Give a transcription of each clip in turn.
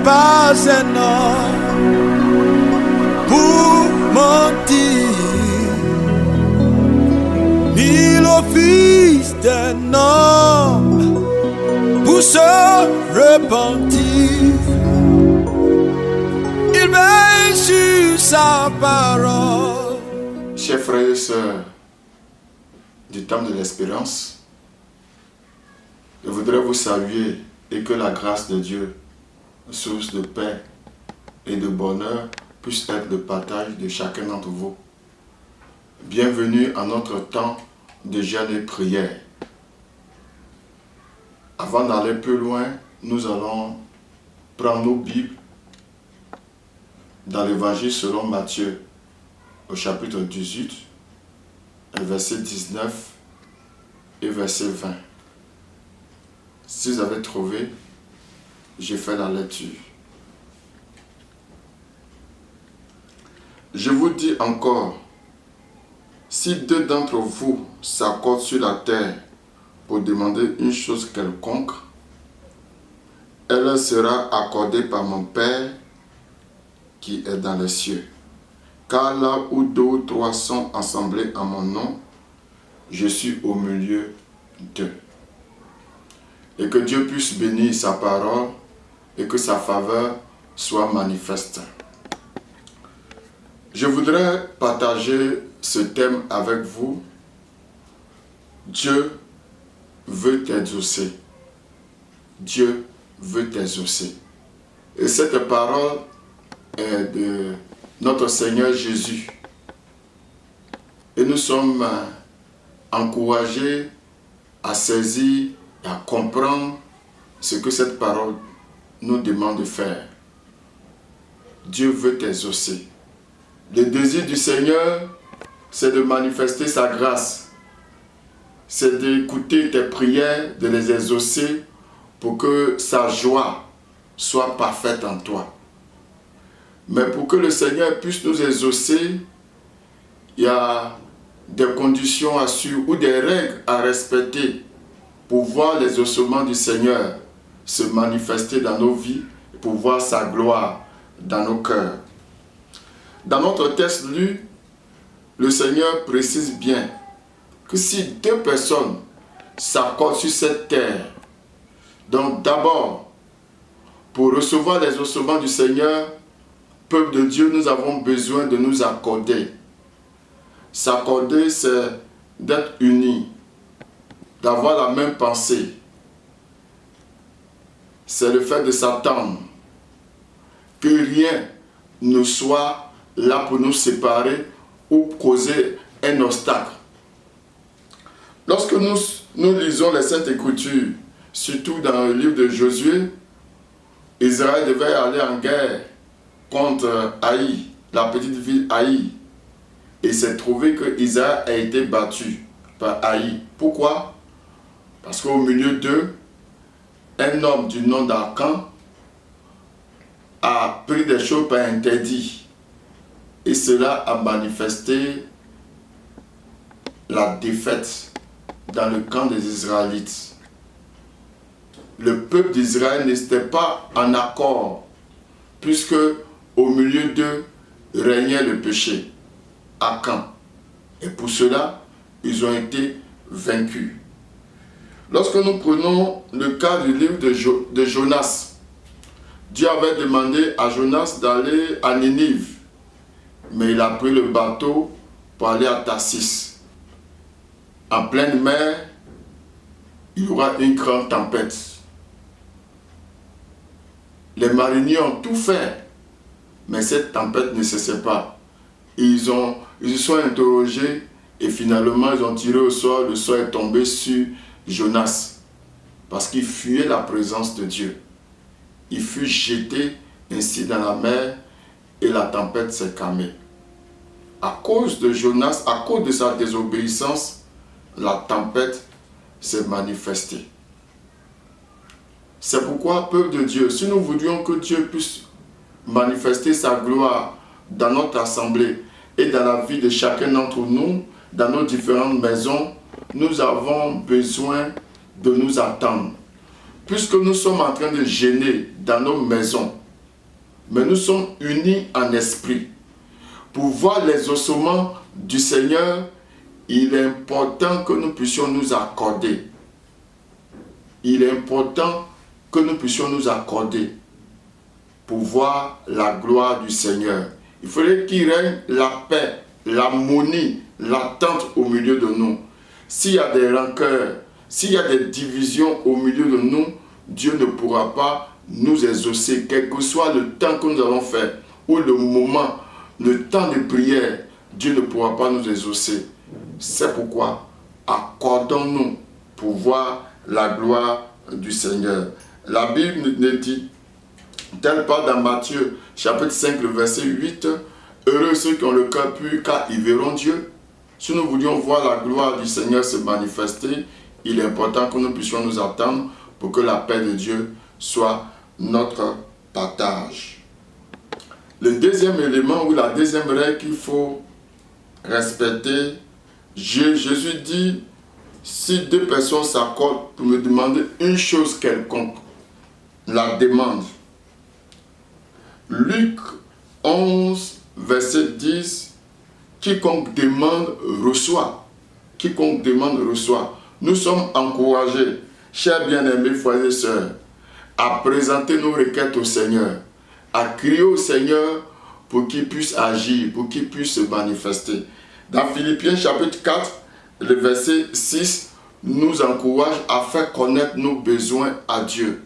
pas un homme pour mentir, ni le fils d'un homme pour se repentir. Il veille sur sa parole. Chers frères et sœurs du temps de l'espérance, je voudrais vous saluer et que la grâce de Dieu, source de paix et de bonheur, puisse être le partage de chacun d'entre vous. Bienvenue à notre temps de jeûne et prière. Avant d'aller plus loin, nous allons prendre nos Bibles dans l'évangile selon Matthieu, au chapitre 18, verset 19 et verset 20. Si vous avez trouvé, j'ai fait la lecture. Je vous dis encore, si deux d'entre vous s'accordent sur la terre pour demander une chose quelconque, elle leur sera accordée par mon Père qui est dans les cieux. Car là où deux ou trois sont assemblés en mon nom, je suis au milieu d'eux. Et que Dieu puisse bénir sa parole et que sa faveur soit manifeste. Je voudrais partager ce thème avec vous. Dieu veut t'exaucer. Dieu veut t'exaucer. Et cette parole est de notre Seigneur Jésus. Et nous sommes encouragés à saisir et à comprendre ce que cette parole nous demande de faire. Dieu veut t'exaucer. Le désir du Seigneur, c'est de manifester sa grâce. C'est d'écouter tes prières, de les exaucer pour que sa joie soit parfaite en toi. Mais pour que le Seigneur puisse nous exaucer, il y a des conditions à suivre ou des règles à respecter pour voir l'exaucement du Seigneur se manifester dans nos vies, pour voir sa gloire dans nos cœurs. Dans notre texte lu, le Seigneur précise bien que si deux personnes s'accordent sur cette terre, donc d'abord, pour recevoir l'exaucement du Seigneur, peuple de Dieu, nous avons besoin de nous accorder. S'accorder, c'est d'être unis, d'avoir la même pensée. C'est le fait de s'attendre que rien ne soit là pour nous séparer ou causer un obstacle. Lorsque nous lisons les Saintes Écritures, surtout dans le livre de Josué, Israël devait aller en guerre contre Haï, la petite ville Haï. Et c'est trouvé que Israël a été battu par Haï. Pourquoi? Parce qu'au milieu d'eux, un homme du nom d'Akan a pris des choses par interdit. Et cela a manifesté la défaite dans le camp des Israélites. Le peuple d'Israël n'était pas en accord, puisque au milieu d'eux régnait le péché, Akan. Et pour cela, ils ont été vaincus. Lorsque nous prenons le cas du livre de Jonas, Dieu avait demandé à Jonas d'aller à Ninive, mais il a pris le bateau pour aller à Tarsis. En pleine mer, il y aura une grande tempête. Les mariniers ont tout fait, mais cette tempête ne cessait pas. Ils se sont interrogés et finalement ils ont tiré au sort. Le sort est tombé sur Jonas parce qu'il fuyait la présence de Dieu. Il fut jeté ainsi dans la mer et la tempête s'est calmée. À cause de Jonas, à cause de sa désobéissance, la tempête s'est manifestée. C'est pourquoi, peuple de Dieu, si nous voulions que Dieu puisse manifester sa gloire dans notre assemblée et dans la vie de chacun d'entre nous, dans nos différentes maisons, nous avons besoin de nous attendre. Puisque nous sommes en train de jeûner dans nos maisons, mais nous sommes unis en esprit. Pour voir les ossements du Seigneur, il est important que nous puissions nous accorder. Il est important que nous puissions nous accorder pour voir la gloire du Seigneur. Il faudrait qu'il règne la paix, l'harmonie, l'attente au milieu de nous. S'il y a des rancœurs, s'il y a des divisions au milieu de nous, Dieu ne pourra pas nous exaucer, quel que soit le temps que nous allons faire, ou le moment, le temps de prière, Dieu ne pourra pas nous exaucer. C'est pourquoi accordons-nous pour voir la gloire du Seigneur. La Bible nous dit, tel part dans Matthieu, chapitre 5, le verset 8, « Heureux ceux qui ont le cœur pur, car ils verront Dieu. » Si nous voulions voir la gloire du Seigneur se manifester, il est important que nous puissions nous attendre pour que la paix de Dieu soit notre partage. Le deuxième élément ou la deuxième règle qu'il faut respecter, Jésus dit, si deux personnes s'accordent pour me demander une chose quelconque, la demande. Luc 11, verset 10, quiconque demande reçoit. Quiconque demande reçoit. Nous sommes encouragés, chers bien-aimés frères et sœurs, à présenter nos requêtes au Seigneur, à crier au Seigneur pour qu'il puisse agir, pour qu'il puisse se manifester. Dans Philippiens chapitre 4, le verset 6, nous encourage à faire connaître nos besoins à Dieu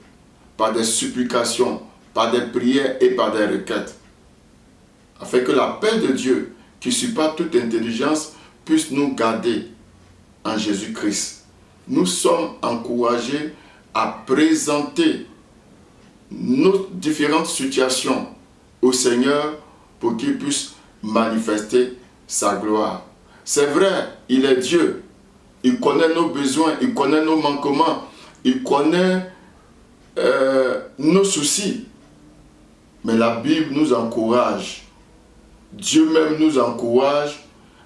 par des supplications, par des prières et par des requêtes, afin que la paix de Dieu, qui surpasse toute intelligence, puisse nous garder en Jésus-Christ. Nous sommes encouragés à présenter nos différentes situations au Seigneur pour qu'il puisse manifester sa gloire. C'est vrai, il est Dieu. Il connaît nos besoins, il connaît nos manquements, il connaît nos soucis. Mais la Bible nous encourage, Dieu même nous encourage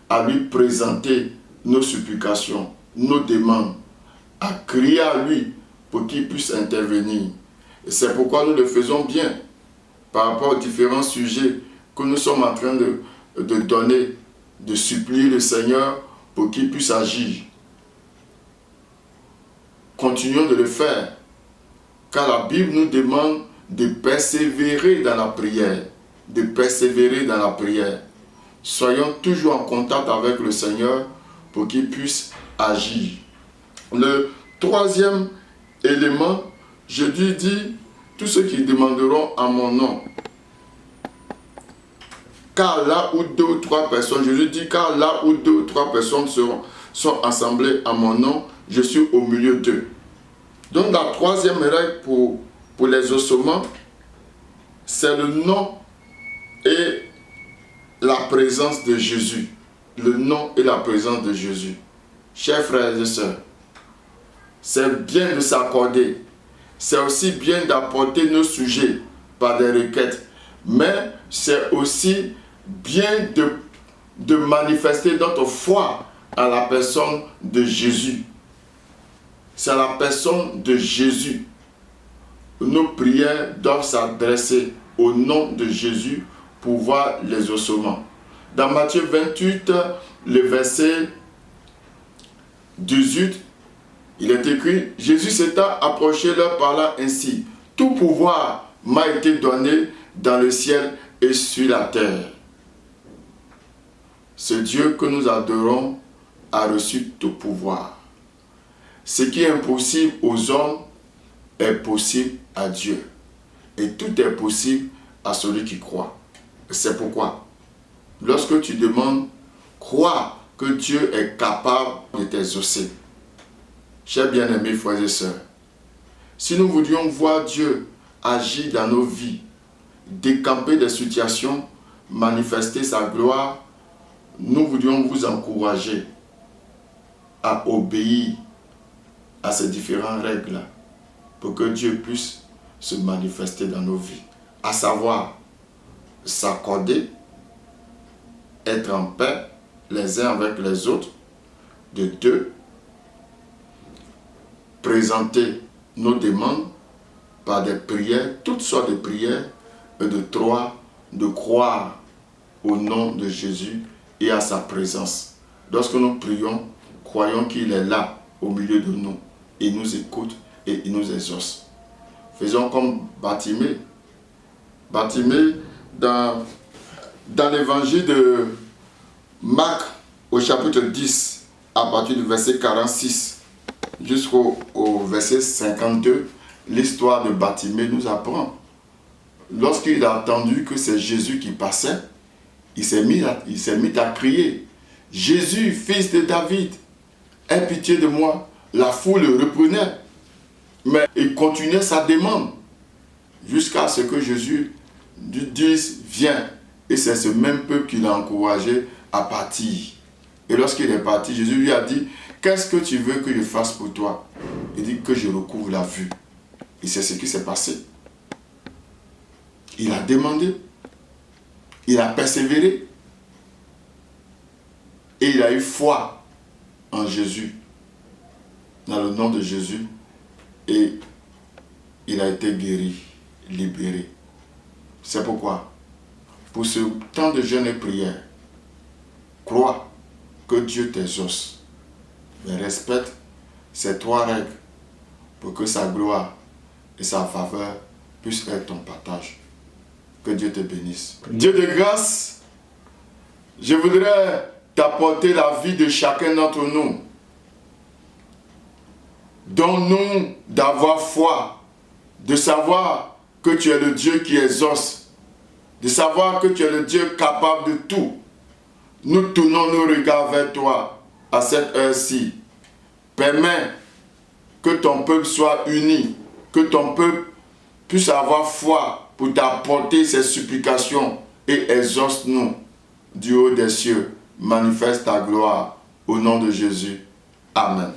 à lui présenter nos supplications, nos demandes, à crier à lui pour qu'il puisse intervenir. Et c'est pourquoi nous le faisons bien par rapport aux différents sujets que nous sommes en train de donner, de supplier le Seigneur pour qu'il puisse agir. Continuons de le faire, car la Bible nous demande de persévérer dans la prière, de persévérer dans la prière. Soyons toujours en contact avec le Seigneur pour qu'il puisse agir. Le troisième élément, Jésus dit, tous ceux qui demanderont en mon nom, car là où deux ou trois personnes, Jésus dit, car là où deux ou trois personnes sont assemblées en mon nom, je suis au milieu d'eux. Donc la troisième règle pour les ossements, c'est le nom et la présence de Jésus. Le nom et la présence de Jésus. Chers frères et sœurs, c'est bien de s'accorder. C'est aussi bien d'apporter nos sujets par des requêtes. Mais c'est aussi bien de manifester notre foi à la personne de Jésus. C'est à la personne de Jésus. Nos prières doivent s'adresser au nom de Jésus pour voir les ossements. Dans Matthieu 28, le verset 18, il est écrit, Jésus s'étant approché leur parlant ainsi, tout pouvoir m'a été donné dans le ciel et sur la terre. Ce Dieu que nous adorons a reçu tout pouvoir. Ce qui est impossible aux hommes est possible à Dieu. Et tout est possible à celui qui croit. C'est pourquoi, lorsque tu demandes, crois que Dieu est capable de t'exaucer. Chers bien-aimés frères et sœurs, si nous voulions voir Dieu agir dans nos vies, décamper des situations, manifester sa gloire, nous voulions vous encourager à obéir à ces différentes règles pour que Dieu puisse se manifester dans nos vies. À savoir, s'accorder, être en paix les uns avec les autres, de deux, présenter nos demandes par des prières, toutes sortes de prières, et de 3, de croire au nom de Jésus et à sa présence. Lorsque nous prions, croyons qu'il est là, au milieu de nous. Il nous écoute et il nous exauce. Faisons comme Bartimée. Bartimée, dans l'évangile de Marc, au chapitre 10, à partir du verset 46 jusqu'au verset 52, l'histoire de Bartimée nous apprend. Lorsqu'il a entendu que c'est Jésus qui passait, il s'est mis à crier. « Jésus, fils de David, aie pitié de moi. » La foule le reprenait, mais il continuait sa demande jusqu'à ce que Jésus lui dise « Viens ». Et c'est ce même peuple qui l'a encouragé à partir. Et lorsqu'il est parti, Jésus lui a dit « Qu'est-ce que tu veux que je fasse pour toi ?» Il dit que je recouvre la vue. Et c'est ce qui s'est passé. Il a demandé, il a persévéré, et il a eu foi en Jésus, dans le nom de Jésus, et il a été guéri, libéré. C'est pourquoi, pour ce temps de jeûne et prière, crois que Dieu t'exauce, mais respecte ces 3 règles pour que sa gloire et sa faveur puissent être ton partage. Que Dieu te bénisse. Dieu de grâce, je voudrais t'apporter la vie de chacun d'entre nous. Donne-nous d'avoir foi, de savoir que tu es le Dieu qui exauce, de savoir que tu es le Dieu capable de tout. Nous tournons nos regards vers toi à cette heure-ci. Permets que ton peuple soit uni, que ton peuple puisse avoir foi pour t'apporter ces supplications et exauce-nous du haut des cieux. Manifeste ta gloire au nom de Jésus. Amen.